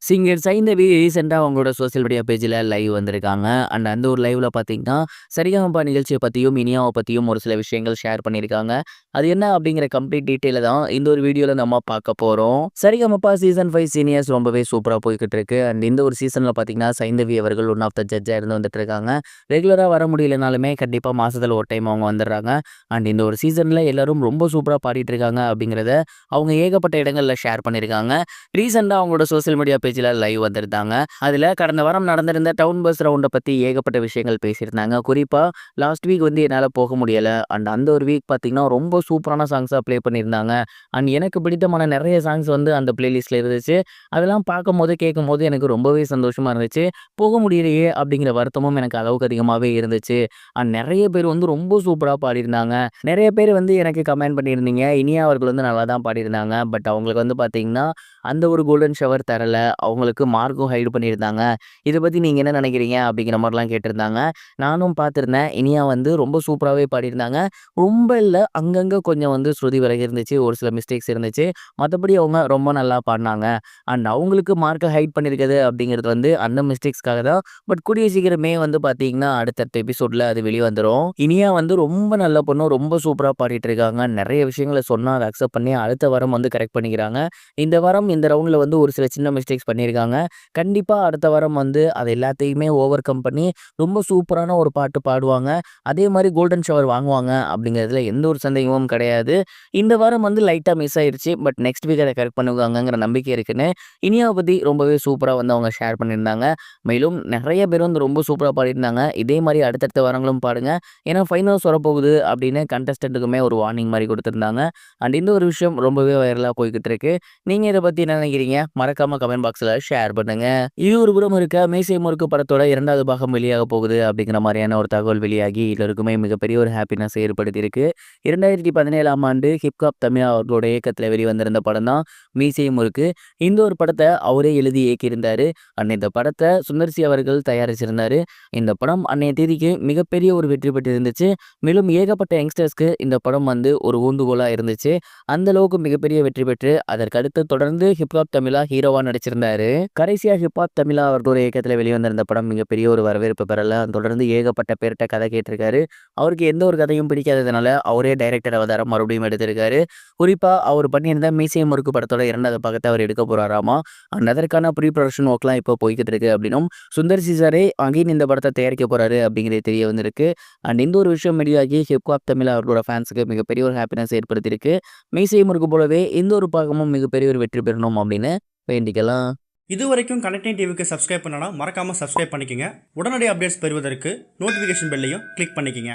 Singer Saindhavi ரீசெண்டா அவங்களோட social media பேஜ்ல லைவ் வந்திருக்காங்க. அண்ட் அந்த ஒரு லைவ்ல பார்த்தீங்கன்னா, சரிகமப நிகழ்ச்சிய பத்தியும், இனியாவ பத்தியும் ஒரு சில விஷயங்கள் ஷேர் பண்ணியிருக்காங்க. அது என்ன அப்படிங்கிற கம்ப்ளீட் டீட்டெயில தான் இந்த ஒரு வீடியோல நம்ம பார்க்க போறோம். சரிகமப சீசன் 5 சீனியர்ஸ் ரொம்பவே சூப்பரா போய்க்கிட்டு இருக்கு. அண்ட் இந்த ஒரு சீசன்ல பார்த்தீங்கன்னா, சைந்தவி அவர்கள் ஒன் ஆஃப் த ஜட்ஜா இருந்து வந்துட்டு இருக்காங்க. ரெகுலரா வர முடியலனாலுமே கண்டிப்பா மாசத்துல ஒரு டைம் அவங்க வந்துடுறாங்க. அண்ட் இந்த ஒரு சீசன்ல எல்லாரும் ரொம்ப சூப்பரா பாடிட்டு இருக்காங்க அப்படிங்கிறத அவங்க ஏகப்பட்ட இடங்கள்ல ஷேர் பண்ணியிருக்காங்க. ரீசெண்டா அவங்களோட சோசியல் மீடியா பேஜ்ல லைவ் வந்திருந்தாங்க. அதுல கடந்த வாரம் நடந்திருந்த டவுன் பஸ் ரவுண்ட பத்தி ஏகப்பட்ட விஷயங்கள் பேசியிருந்தாங்க. குறிப்பா லாஸ்ட் வீக் வந்து என்னால போக முடியல. அண்ட் அந்த ஒரு வீக் பார்த்தீங்கன்னா, ரொம்ப சூப்பரான சாங்ஸா ப்ளே பண்ணியிருந்தாங்க. அண்ட் எனக்கு பிடித்தமான நெறைய சாங்ஸ் வந்து அந்த பிளேலிஸ்ட்ல இருந்துச்சு. அதெல்லாம் பார்க்கும்போது, கேட்கும்போது எனக்கு ரொம்பவே சந்தோஷமா இருந்துச்சு. போக முடியலையே அப்படிங்கிற வருத்தமும் எனக்கு அளவுக்கு அதிகமாவே இருந்துச்சு. அண்ட் நெறைய பேர் வந்து ரொம்ப சூப்பரா பாடியிருந்தாங்க. நெறைய பேர் வந்து எனக்கு கமெண்ட் பண்ணியிருந்தீங்க. இனியா அவர்கள் வந்து நல்லா தான் பாடியிருந்தாங்க. பட் அவங்களுக்கு வந்து பார்த்தீங்கன்னா, அந்த ஒரு கோல்டன் ஷவர் தரல. அவங்களுக்கு மார்க்கும் ஹைட் பண்ணியிருந்தாங்க. இத பத்தி நீங்க என்ன நினைக்கிறீங்க? அப்படிங்கிற மாரிலாம் கேட்டிருந்தாங்க. நானும் பார்த்திருந்தேன். இனியா வந்து ரொம்ப சூப்பராவே பாடியிருந்தாங்க. ரொம்ப இல்ல, அங்கங்க கொஞ்சம் வந்து ஸ்ருதி விலகி இருந்துச்சு. ஒரு சில மிஸ்டேக்ஸ் இருந்துச்சு. மத்தபடி அவங்க ரொம்ப நல்லா பாடுனாங்க. அண்ட் அவங்களுக்கு மார்க்க ஹைட் பண்ணியிருக்குது அப்படிங்கிறது வந்து அந்த மிஸ்டேக்ஸ்க்காக தான். பட் கூடிய சீக்கிரமே வந்து பார்த்தீங்கன்னா, அடுத்தடுத்த எபிசோட்ல அது வெளிய வந்துரும். இனியா வந்து ரொம்ப நல்ல பொண்ணு. ரொம்ப சூப்பரா பாடிட்டு இருக்காங்க. நெறைய விஷயங்கள சொன்னா அத அக்செப்ட் பண்ணி அடுத்த வாரம் வந்து கரெக்ட் பண்ணிக்கிறாங்க. இந்த வாரம் இந்த ரவுண்ட்ல வந்து ஒரு சில சின்ன மிஸ்டேக்ஸ் பண்ணியிருக்காங்க. கண்டிப்பா அடுத்த வாரம் வந்து அது எல்லாத்தையுமே ஓவர் கம் பண்ணி ரொம்ப சூப்பரான ஒரு பாட்டு பாடுவாங்க. அதே மாரி கோல்டன் ஷவர் வாங்குவாங்க அப்படிங்கிறதுல எந்த ஒரு சந்தேகமும் கிடையாது. இந்த வாரம் வந்து லைட்டா மிஸ் ஆயிருச்சு. பட் நெக்ஸ்ட் வீக் அத கரெக்ட் பண்ணுவாங்கங்கிற நம்பிக்கை இருக்குன்னு இனியாவ பத்தி ரொம்பவே சூப்பரா வந்து அவங்க ஷேர் பண்ணியிருந்தாங்க. மேலும் நெறைய பேர் வந்து ரொம்ப சூப்பரா பாடியிருந்தாங்க. இதே மாரி அடுத்தடுத்த வாரங்களும் பாடுங்க. ஏன்னா ஃபைனல்ஸ் வரப்போகுது அப்படின்னு கண்டஸ்டன்ட்டுக்குமே ஒரு வார்னிங் மாரி குடுத்திருந்தாங்க. அண்ட் இந்த ஒரு விஷயம் ரொம்பவே வைரலா போய்க்கிட்டு இருக்கு. நீங்க இத பத்தி என்ன நினைக்கிறீங்க? மறக்காம கமெண்ட் பாக்ஸ்ல ஷேர் பண்ணுங்க. இது ஒரு புறம் இருக்க மீசை முறுக்கு படத்தோட 2வது பாகம் வெளியாக போகுது அப்படிங்கிற மாரியான ஒரு தகவல் வெளியாகி எல்லோருக்குமே மிகப்பெரிய ஒரு ஹாப்பினஸ் ஏற்படுத்தியிருக்கு. 2017ஆம் ஆண்டு ஹிப்காப் தமிழா அவர்களோட இயக்கத்துல வெளிவந்திருந்த படம் தான் மீசை முறுக்கு. இந்த ஒரு படத்த அவரே எழுதி இயக்கியிருந்தாரு. அண்ட் இந்த படத்த சுந்தர் சி அவர்கள் தயாரிச்சிருந்தாரு. இந்த படம் அன்னைய தேதிக்கு மிகப்பெரிய ஒரு வெற்றி பெற்றிருந்துச்சு. மேலும் ஏகப்பட்ட யங்ஸ்டர்ஸ்க்கு இந்த படம் வந்து ஒரு ஊந்துகோலா இருந்துச்சு. அந்த அளவுக்கு மிகப்பெரிய வெற்றி பெற்று அதற்கு அடுத்து தொடர்ந்து ஹிப்ஹாப் தமிழா ஹீரோவா நடிச்சிருந்தாரு. கடைசியா ஹிப்ஹாப் தமிழா அவர்களோட இயக்கத்துல வெளிவந்திருந்த படம் மிகப்பெரிய ஒரு வரவேற்பு பெறல. தொடர்ந்து ஏகப்பட்ட பேர்ட்ட கதை கேட்டிருக்காரு. அவருக்கு எந்த ஒரு கதையும் பிடிக்காததுனால அவரே டைரக்டர் அவதாரம் மறுபடியும் எடுத்திருக்காரு. குறிப்பா அவர் பண்ணியிருந்த மீசை முறுக்கு படத்தோட 2வது பாகத்த அவர் எடுக்க போறாராமா. அண்ட் அதற்கான ப்ரீ ப்ரொடக்ஷன் ஒர்க்லாம் இப்போ போய்க்கிட்டு இருக்கு அப்படின்னும் சுந்தர் சி சாரே அகைன் இந்த படத்த தயாரிக்க போறாரு அப்படிங்கிறது தெரிய வந்திருக்கு. அண்ட் இந்த ஒரு விஷயம் வெளியாகி ஹிப்ஹாப் தமிழா அவர்களோட ஃபேன்ஸுக்கு மிகப்பெரிய ஒரு ஹாப்பினஸ் ஏற்படுத்தியிருக்கு. மீசை முறுக்கு போலவே இந்த ஒரு பாகமும் மிகப்பெரிய ஒரு வெற்றி பெறணும் அப்படின்னு வேண்டிக்கலாம். இதுவரைக்கும் கனெக்டிங் டிவிக்கு சப்ஸ்கிரைப் பண்ணனா மறக்காமல் சப்ஸ்கிரைப் பண்ணிக்கங்க. உடனடி அப்டேட்ஸ் பெறுவதற்கு நோட்டிஃபிகேஷன் பெல்லையும் கிளிக் பண்ணிக்கங்க.